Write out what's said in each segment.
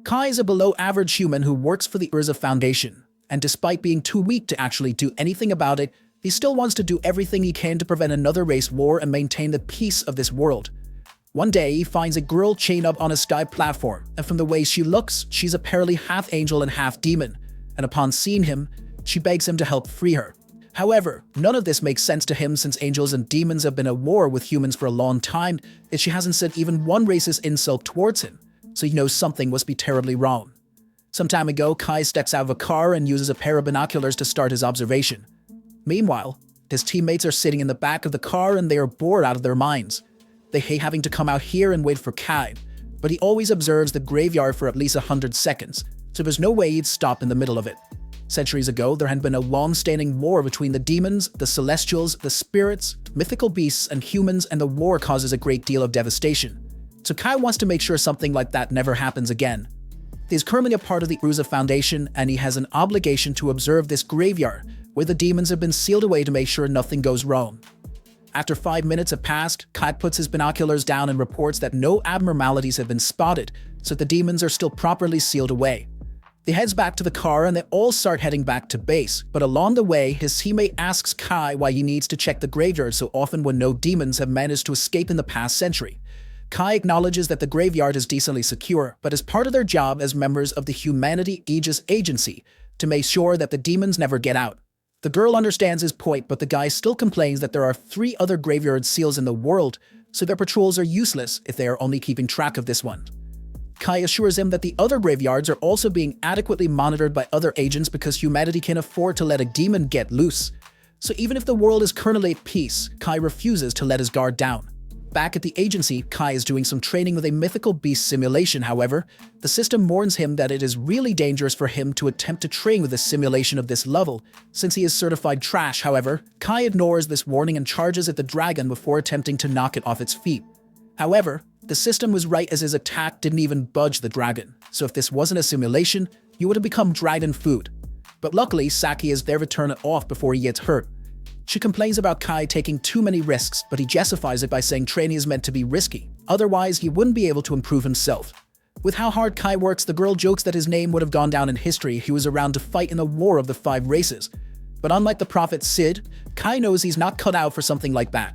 Kai is a below-average human who works for the Urza Foundation, and despite being too weak to actually do anything about it, he still wants to do everything he can to prevent another race war and maintain the peace of this world. One day, he finds a girl chained up on a sky platform, and from the way she looks, she's apparently half angel and half demon, and upon seeing him, she begs him to help free her. However, none of this makes sense to him since angels and demons have been at war with humans for a long time, yet she hasn't said even one racist insult towards him, so he knows something must be terribly wrong. Some time ago, Kai steps out of a car and uses a pair of binoculars to start his observation. Meanwhile, his teammates are sitting in the back of the car and they are bored out of their minds. They hate having to come out here and wait for Kai, but he always observes the graveyard for at least 100 seconds, so there's no way he'd stop in the middle of it. Centuries ago, there had been a long-standing war between the demons, the celestials, the spirits, mythical beasts, and humans, and the war causes a great deal of devastation. So Kai wants to make sure something like that never happens again. He's currently a part of the Urza Foundation, and he has an obligation to observe this graveyard, where the demons have been sealed away to make sure nothing goes wrong. After 5 minutes have passed, Kai puts his binoculars down and reports that no abnormalities have been spotted, so the demons are still properly sealed away. He heads back to the car and they all start heading back to base, but along the way, his teammate asks Kai why he needs to check the graveyard so often when no demons have managed to escape in the past century. Kai acknowledges that the graveyard is decently secure, but as part of their job as members of the Humanity Aegis Agency, to make sure that the demons never get out. The girl understands his point, but the guy still complains that there are 3 other graveyard seals in the world, so their patrols are useless if they are only keeping track of this one. Kai assures him that the other graveyards are also being adequately monitored by other agents because humanity can afford to let a demon get loose. So even if the world is currently at peace, Kai refuses to let his guard down. Back at the agency, Kai is doing some training with a mythical beast simulation. However, the system warns him that it is really dangerous for him to attempt to train with a simulation of this level, since he is certified trash. However, Kai ignores this warning and charges at the dragon before attempting to knock it off its feet. However, the system was right as his attack didn't even budge the dragon, so if this wasn't a simulation, he would have become dragon food. But luckily, Saki is there to turn it off before he gets hurt. She complains about Kai taking too many risks, but he justifies it by saying training is meant to be risky, otherwise he wouldn't be able to improve himself. With how hard Kai works, the girl jokes that his name would have gone down in history if he was around to fight in the War of the 5 Races. But unlike the prophet Sid, Kai knows he's not cut out for something like that.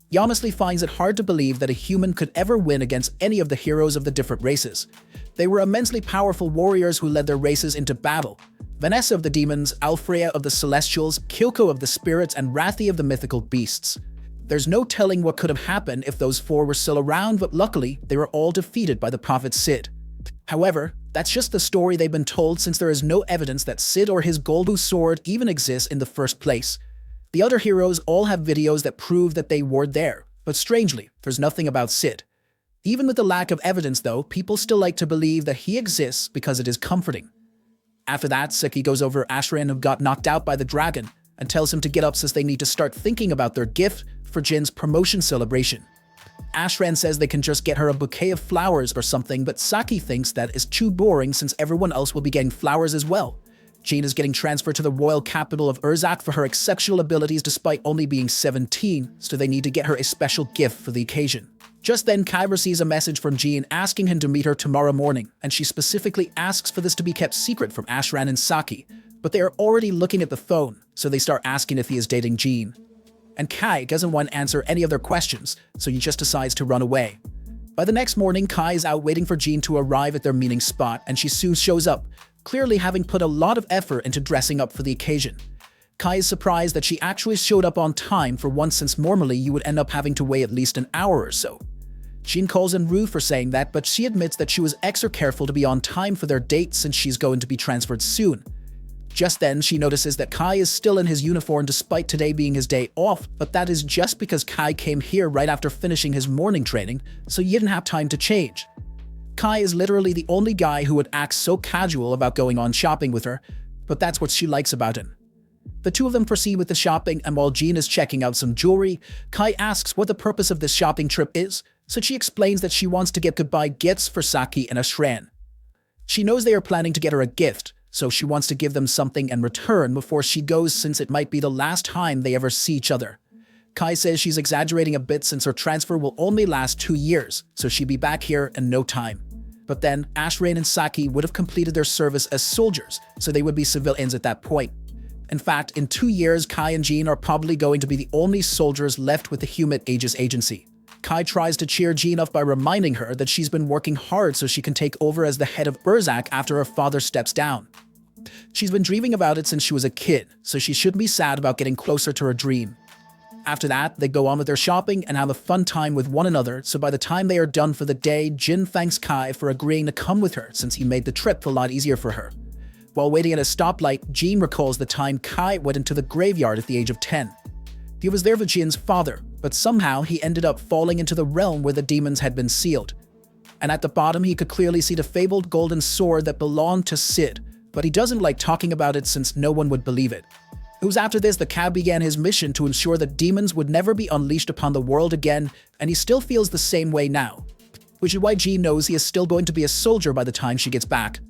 He honestly finds it hard to believe that a human could ever win against any of the heroes of the different races. They were immensely powerful warriors who led their races into battle. Vanessa of the demons, Alfreya of the celestials, Kyoko of the spirits, and Rathi of the mythical beasts. There's no telling what could have happened if those 4 were still around, but luckily, they were all defeated by the prophet Sid. However, that's just the story they've been told since there is no evidence that Sid or his Golbu sword even exists in the first place. The other heroes all have videos that prove that they were there, but strangely, there's nothing about Sid. Even with the lack of evidence though, people still like to believe that he exists because it is comforting. After that, Saki goes over Ashran who got knocked out by the dragon and tells him to get up since they need to start thinking about their gift for Jin's promotion celebration. Ashran says they can just get her a bouquet of flowers or something, but Saki thinks that is too boring since everyone else will be getting flowers as well. Jin is getting transferred to the royal capital of Urzak for her exceptional abilities despite only being 17, so they need to get her a special gift for the occasion. Just then, Kai receives a message from Jin asking him to meet her tomorrow morning, and she specifically asks for this to be kept secret from Ashran and Saki, but they are already looking at the phone, so they start asking if he is dating Jin. And Kai doesn't want to answer any of their questions, so he just decides to run away. By the next morning, Kai is out waiting for Jin to arrive at their meeting spot, and she soon shows up, clearly having put a lot of effort into dressing up for the occasion. Kai is surprised that she actually showed up on time for once since normally you would end up having to wait at least an hour or so. Jin calls him rude for saying that, but she admits that she was extra careful to be on time for their date since she's going to be transferred soon. Just then, she notices that Kai is still in his uniform despite today being his day off, but that is just because Kai came here right after finishing his morning training, so he didn't have time to change. Kai is literally the only guy who would act so casual about going on shopping with her, but that's what she likes about him. The two of them proceed with the shopping, and while Jean is checking out some jewelry, Kai asks what the purpose of this shopping trip is, so she explains that she wants to get goodbye gifts for Saki and Ashran. She knows they are planning to get her a gift, so she wants to give them something in return before she goes since it might be the last time they ever see each other. Kai says she's exaggerating a bit since her transfer will only last 2 years, so she'll be back here in no time. But then, Ashrain and Saki would have completed their service as soldiers, so they would be civilians at that point. In fact, in 2 years, Kai and Jean are probably going to be the only soldiers left with the human Aegis agency. Kai tries to cheer Jean up by reminding her that she's been working hard so she can take over as the head of Urzak after her father steps down. She's been dreaming about it since she was a kid, so she shouldn't be sad about getting closer to her dream. After that, they go on with their shopping and have a fun time with one another, so by the time they are done for the day, Jin thanks Kai for agreeing to come with her since he made the trip a lot easier for her. While waiting at a stoplight, Jean recalls the time Kai went into the graveyard at the age of 10. He was there with Jin's father, but somehow he ended up falling into the realm where the demons had been sealed. And at the bottom he could clearly see the fabled golden sword that belonged to Sid, but he doesn't like talking about it since no one would believe it. It was after this that Kai began his mission to ensure that demons would never be unleashed upon the world again, and he still feels the same way now. Which is why Jean knows he is still going to be a soldier by the time she gets back.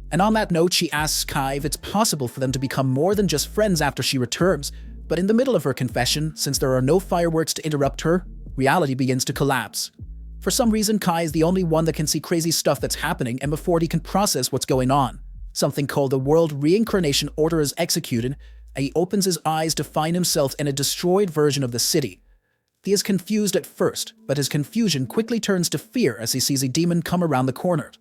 And on that note, she asks Kai if it's possible for them to become more than just friends after she returns, but in the middle of her confession, since there are no fireworks to interrupt her, reality begins to collapse. For some reason, Kai is the only one that can see crazy stuff that's happening, and before he can process what's going on, something called the World Reincarnation Order is executed, and he opens his eyes to find himself in a destroyed version of the city. He is confused at first, but his confusion quickly turns to fear as he sees a demon come around the corner.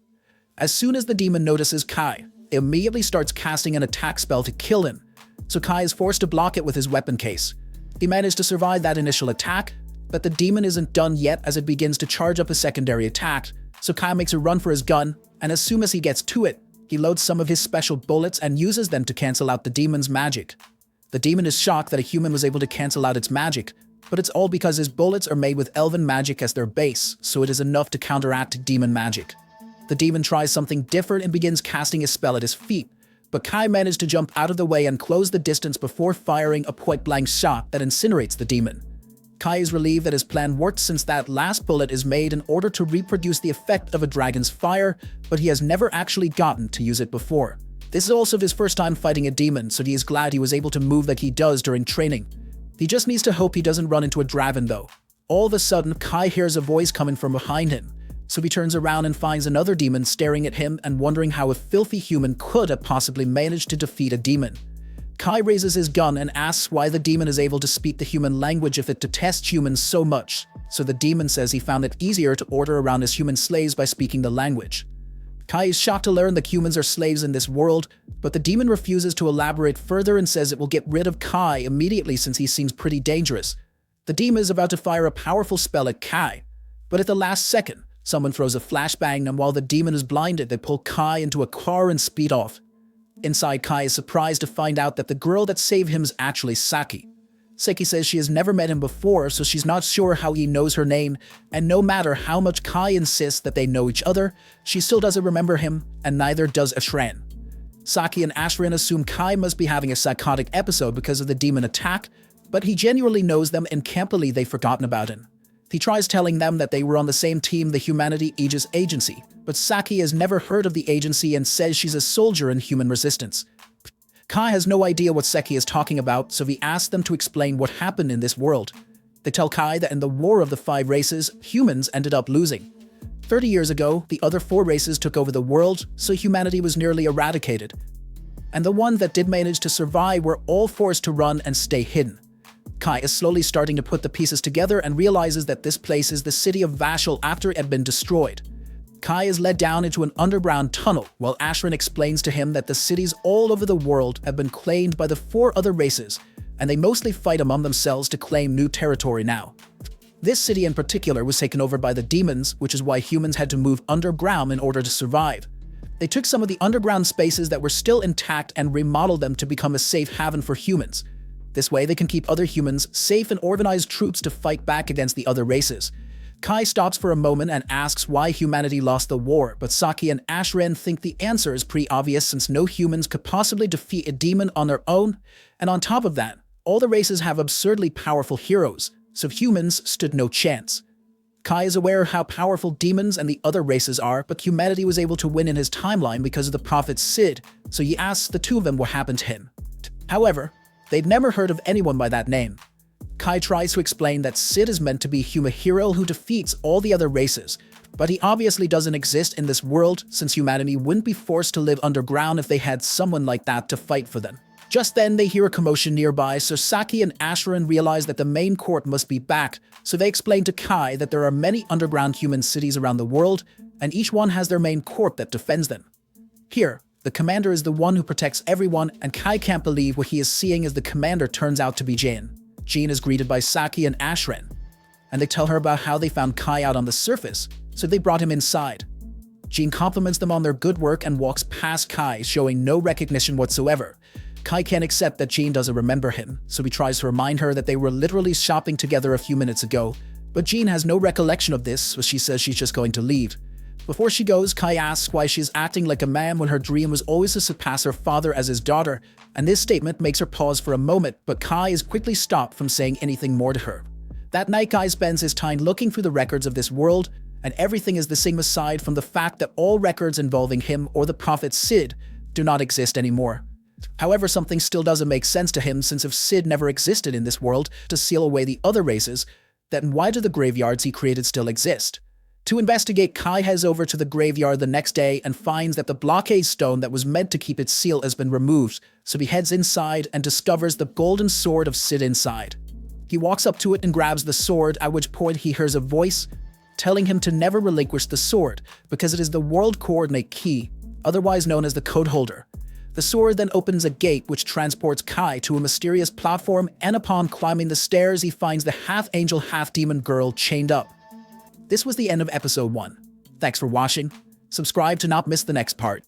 As soon as the demon notices Kai, it immediately starts casting an attack spell to kill him, so Kai is forced to block it with his weapon case. He managed to survive that initial attack, but the demon isn't done yet as it begins to charge up a secondary attack, so Kai makes a run for his gun, and as soon as he gets to it, he loads some of his special bullets and uses them to cancel out the demon's magic. The demon is shocked that a human was able to cancel out its magic, but it's all because his bullets are made with elven magic as their base, so it is enough to counteract demon magic. The demon tries something different and begins casting a spell at his feet, but Kai managed to jump out of the way and close the distance before firing a point-blank shot that incinerates the demon. Kai is relieved that his plan worked since that last bullet is made in order to reproduce the effect of a dragon's fire, but he has never actually gotten to use it before. This is also his first time fighting a demon, so he is glad he was able to move like he does during training. He just needs to hope he doesn't run into a draven though. All of a sudden, Kai hears a voice coming from behind him, so he turns around and finds another demon staring at him and wondering how a filthy human could have possibly managed to defeat a demon. Kai raises his gun and asks why the demon is able to speak the human language if it detests humans so much, so the demon says he found it easier to order around his human slaves by speaking the language. Kai is shocked to learn that humans are slaves in this world, but the demon refuses to elaborate further and says it will get rid of Kai immediately since he seems pretty dangerous. The demon is about to fire a powerful spell at Kai, but at the last second, someone throws a flashbang and while the demon is blinded, they pull Kai into a car and speed off. Inside, Kai is surprised to find out that the girl that saved him is actually Saki. Saki says she has never met him before, so she's not sure how he knows her name, and no matter how much Kai insists that they know each other, she still doesn't remember him, and neither does Ashran. Saki and Ashran assume Kai must be having a psychotic episode because of the demon attack, but he genuinely knows them and can't believe they've forgotten about him. He tries telling them that they were on the same team, the Humanity Aegis Agency, but Saki has never heard of the agency and says she's a soldier in human resistance. Kai has no idea what Seki is talking about, so he asks them to explain what happened in this world. They tell Kai that in the War of the Five Races, humans ended up losing. 30 years ago, the other 4 races took over the world, so humanity was nearly eradicated. And the ones that did manage to survive were all forced to run and stay hidden. Kai is slowly starting to put the pieces together and realizes that this place is the city of Vashel after it had been destroyed. Kai is led down into an underground tunnel while Ashran explains to him that the cities all over the world have been claimed by the 4 other races, and they mostly fight among themselves to claim new territory now. This city in particular was taken over by the demons, which is why humans had to move underground in order to survive. They took some of the underground spaces that were still intact and remodeled them to become a safe haven for humans. This way they can keep other humans safe and organize troops to fight back against the other races. Kai stops for a moment and asks why humanity lost the war, but Saki and Ashran think the answer is pretty obvious since no humans could possibly defeat a demon on their own, and on top of that, all the races have absurdly powerful heroes, so humans stood no chance. Kai is aware of how powerful demons and the other races are, but humanity was able to win in his timeline because of the prophet Sid, so he asks the 2 of them what happened to him. However, they'd never heard of anyone by that name. Kai tries to explain that Sid is meant to be a human hero who defeats all the other races, But he obviously doesn't exist in this world, since humanity wouldn't be forced to live underground if they had someone like that to fight for them. Just then, they hear a commotion nearby, so Saki and Asheron realize that the main court must be back, so they explain to Kai that there are many underground human cities around the world, and each one has their main court that defends them. Here, the commander is the one who protects everyone, and Kai can't believe what he is seeing as the commander turns out to be Jin. Jin is greeted by Saki and Asheron, and they tell her about how they found Kai out on the surface, so they brought him inside. Jin compliments them on their good work and walks past Kai, showing no recognition whatsoever. Kai can't accept that Jin doesn't remember him, so he tries to remind her that they were literally shopping together a few minutes ago, but Jin has no recollection of this, so she says she's just going to leave. Before she goes, Kai asks why she's acting like a man when her dream was always to surpass her father as his daughter, and this statement makes her pause for a moment, but Kai is quickly stopped from saying anything more to her. That night, Kai spends his time looking through the records of this world, and everything is the same aside from the fact that all records involving him or the prophet Sid do not exist anymore. However, something still doesn't make sense to him, since if Sid never existed in this world to seal away the other races, then why do the graveyards he created still exist? To investigate, Kai heads over to the graveyard the next day and finds that the blockade stone that was meant to keep its seal has been removed, so he heads inside and discovers the golden sword of Sid inside. He walks up to it and grabs the sword, at which point he hears a voice telling him to never relinquish the sword because it is the world coordinate key, otherwise known as the code holder. The sword then opens a gate which transports Kai to a mysterious platform, and upon climbing the stairs he finds the half-angel, half-demon girl chained up. This was the end of episode 1. Thanks for watching. Subscribe to not miss the next part.